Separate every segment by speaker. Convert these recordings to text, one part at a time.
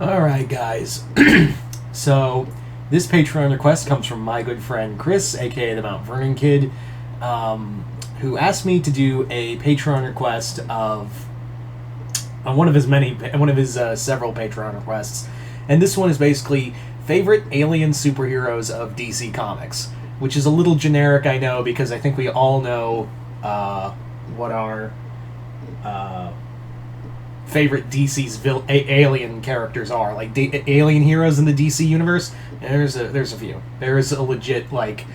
Speaker 1: Alright, guys. So, this Patreon request comes from my good friend Chris, aka the Mount Vernon Kid, who asked me to do a Patreon request of one of his several Patreon requests, and this one is basically favorite alien superheroes of DC Comics, which is a little generic, I know, because I think we all know what our favorite DC's alien characters are, like alien heroes in the DC universe. There's a few. There's a legit, like,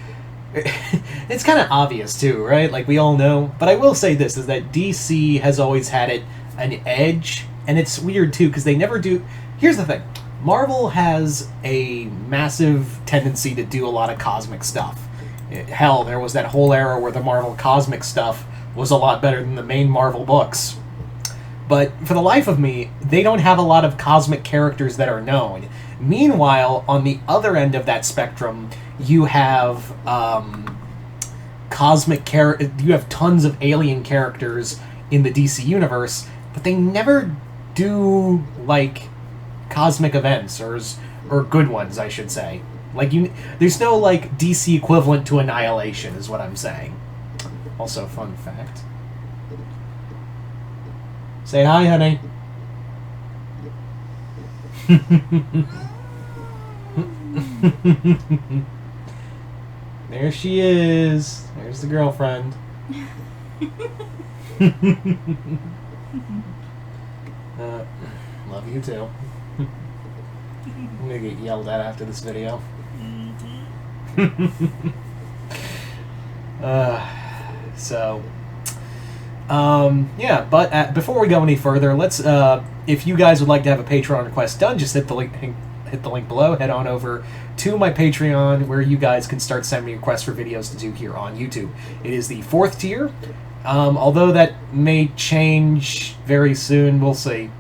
Speaker 1: it's kind of obvious too, right? Like, we all know. But I will say this, is that DC has always had an edge, and it's weird too because they never do. Here's the thing: Marvel has a massive tendency to do a lot of cosmic stuff. Hell, there was that whole era where the Marvel cosmic stuff was a lot better than the main Marvel books. But for the life of me, they don't have a lot of cosmic characters that are known. Meanwhile, on the other end of that spectrum, you have you have tons of alien characters in the DC universe, but they never do, like, cosmic events or good ones, I should say. Like, there's no, like, DC equivalent to Annihilation, is what I'm saying. Also, fun fact. Say hi, honey. There she is. There's the girlfriend. Love you too. I'm gonna get yelled at after this video. Yeah, but before we go any further, let's, if you guys would like to have a Patreon request done, just hit the link below, head on over to my Patreon, where you guys can start sending me requests for videos to do here on YouTube. It is the 4th tier, although that may change very soon, we'll see,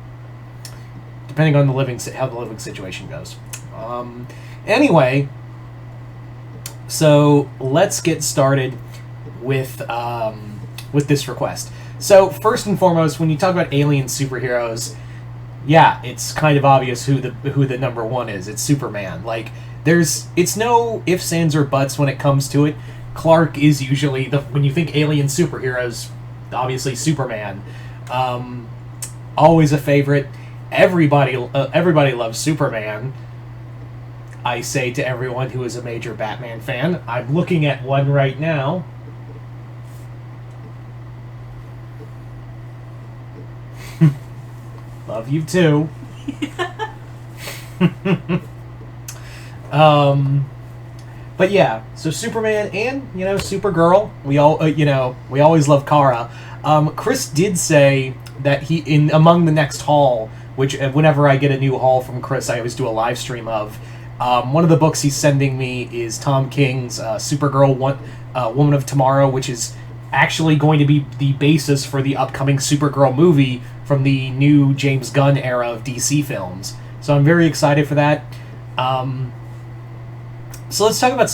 Speaker 1: depending on how the living situation goes. Anyway, so let's get started with this request. So, first and foremost, when you talk about alien superheroes, yeah, it's kind of obvious who the number one is. It's Superman. Like, it's no ifs, ands, or buts when it comes to it. Clark is usually when you think alien superheroes, obviously Superman. Always a favorite. Everybody loves Superman. I say to everyone who is a major Batman fan. I'm looking at one right now. Love you too. But yeah, so Superman and, Supergirl. We always love Kara. Chris did say that among the next haul, which whenever I get a new haul from Chris, I always do a live stream of. One of the books he's sending me is Tom King's Supergirl, Woman of Tomorrow, which is actually going to be the basis for the upcoming Supergirl movie from the new James Gunn era of DC films. So I'm very excited for that. So let's talk about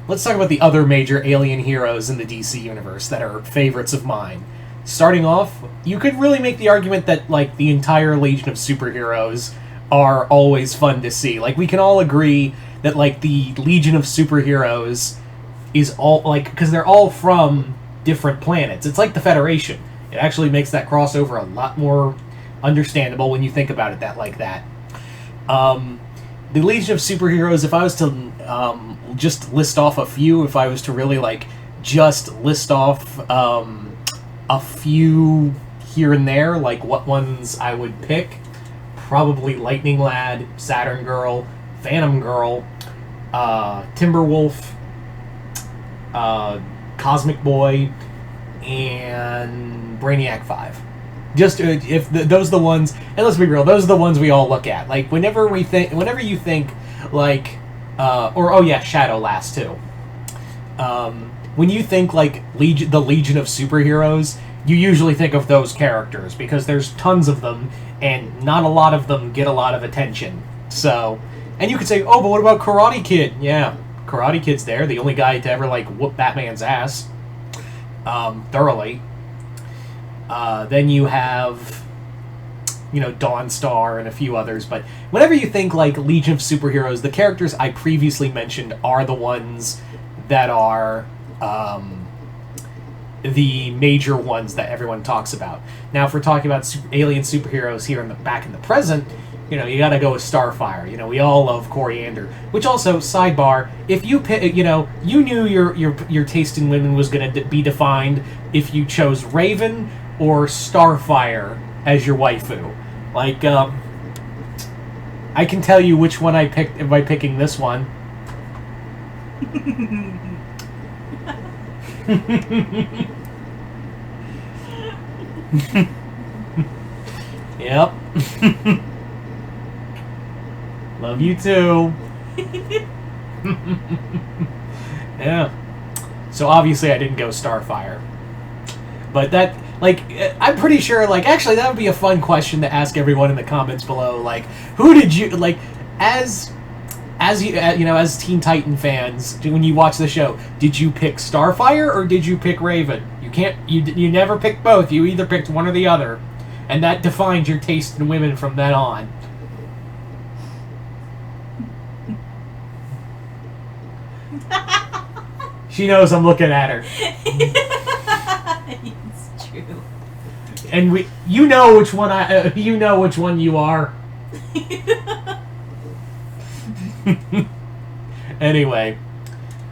Speaker 1: let's talk about the other major alien heroes in the DC universe that are favorites of mine. Starting off, you could really make the argument that, like, the entire Legion of Superheroes are always fun to see. Like, we can all agree that, like, the Legion of Superheroes is all, like, because they're all from different planets. It's like the Federation. It actually makes that crossover a lot more understandable when you think about it like that. The Legion of Superheroes, if I was to just list off a few, if I was to really, like, just list off a few here and there, like what ones I would pick, probably Lightning Lad, Saturn Girl, Phantom Girl, Timberwolf, Cosmic Boy, and Brainiac 5. Just those are the ones, and let's be real, those are the ones we all look at. Like, whenever you think, like, Shadow Lass too. When you think, like, the Legion of Superheroes, you usually think of those characters, because there's tons of them, and not a lot of them get a lot of attention. So, and you could say, oh, but what about Karate Kid? Yeah, Karate Kid's there, the only guy to ever, like, whoop Batman's ass. Thoroughly. Then you have Dawnstar and a few others. But whenever you think like Legion of Superheroes, the characters I previously mentioned are the ones that are the major ones that everyone talks about. Now, if we're talking about alien superheroes here back in the present, you got to go with Starfire. We all love Coriander. Which also, sidebar, if you pick, you knew your taste in women was going to be defined if you chose Raven or Starfire as your waifu. Like, I can tell you which one I picked by picking this one. Yep. Love you too. Yeah. So obviously I didn't go Starfire. But that, I'm pretty sure, actually that would be a fun question to ask everyone in the comments below. Who did you, as Teen Titan fans, when you watch the show, did you pick Starfire or did you pick Raven? You never picked both. You either picked one or the other. And that defines your taste in women from then on. She knows I'm looking at her.
Speaker 2: It's true.
Speaker 1: And you know which one you are. Anyway,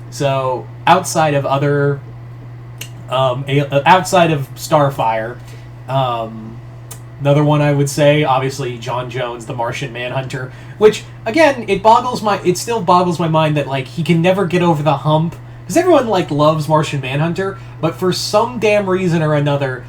Speaker 1: so outside of Starfire, another one I would say, obviously, John Jones, the Martian Manhunter, which again, it still boggles my mind that he can never get over the hump, because everyone loves Martian Manhunter, but for some damn reason or another,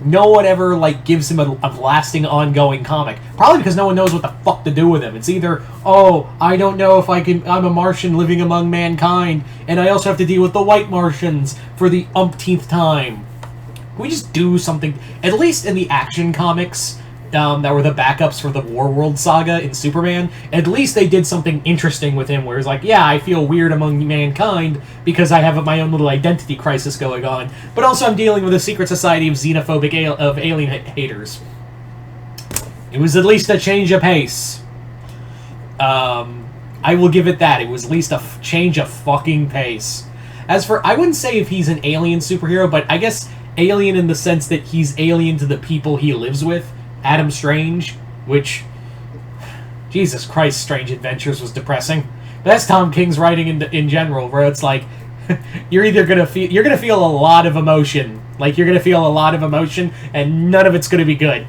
Speaker 1: no one ever gives him a lasting ongoing comic. Probably because no one knows what the fuck to do with him. It's either, I don't know if I'm a Martian living among mankind, and I also have to deal with the white Martians for the umpteenth time. Can we just do something, at least in the Action Comics, that were the backups for the Warworld saga in Superman, at least they did something interesting with him, where it's I feel weird among mankind because I have my own little identity crisis going on, but also I'm dealing with a secret society of xenophobic alien haters. It was at least a change of pace. I will give it that. It was at least a change of fucking pace. As for, I wouldn't say if he's an alien superhero, but I guess alien in the sense that he's alien to the people he lives with. Adam Strange, which, Jesus Christ, Strange Adventures was depressing. But that's Tom King's writing in general, where it's you're gonna feel a lot of emotion. You're gonna feel a lot of emotion, and none of it's gonna be good.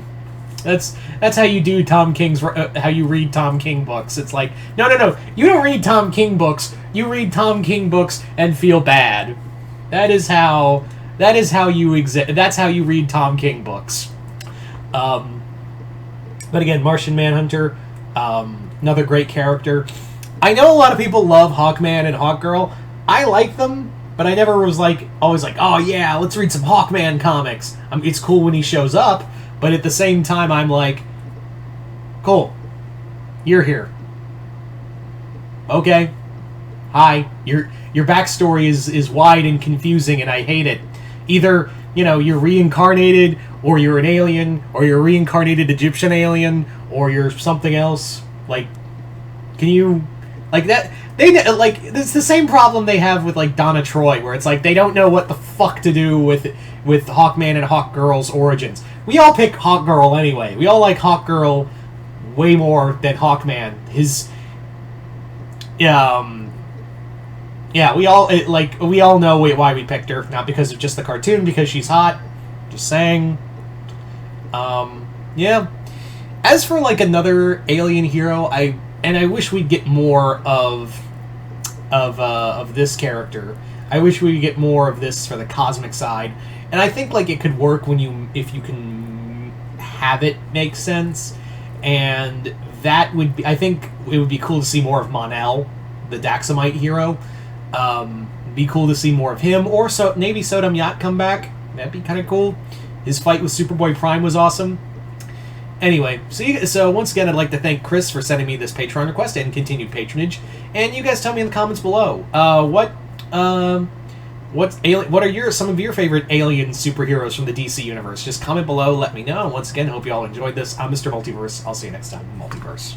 Speaker 1: That's how you do Tom King's how you read Tom King books. It's no, you don't read Tom King books. You read Tom King books and feel bad. That's how you read Tom King books. But again, Martian Manhunter, another great character. I know a lot of people love Hawkman and Hawkgirl. I like them, but I never was always oh yeah, let's read some Hawkman comics. It's cool when he shows up, but at the same time, I'm cool, you're here. Okay, hi. Your backstory is wide and confusing, and I hate it. Either you're reincarnated, or you're an alien, or you're a reincarnated Egyptian alien, or you're something else. Can you... that... it's the same problem they have with, Donna Troy, where it's they don't know what the fuck to do with Hawkman and Hawkgirl's origins. We all pick Hawkgirl anyway. We all like Hawkgirl way more than Hawkman. Yeah, we all know why we picked her. Not because of just the cartoon, because she's hot. Just saying. Yeah. As for another alien hero, I wish we'd get more of this character. I wish we could get more of this for the cosmic side. And I think it could work if you can have it make sense. And that would be, I think it would be cool to see more of Mon-El, the Daxamite hero. Be cool to see more of him, or maybe Sodom Yacht come back. That'd be kind of cool. His fight with Superboy Prime was awesome. Anyway, so once again, I'd like to thank Chris for sending me this Patreon request and continued patronage. And you guys tell me in the comments below, What are some of your favorite alien superheroes from the DC universe? Just comment below, let me know. And once again, hope you all enjoyed this. I'm Mr. Multiverse. I'll see you next time, Multiverse.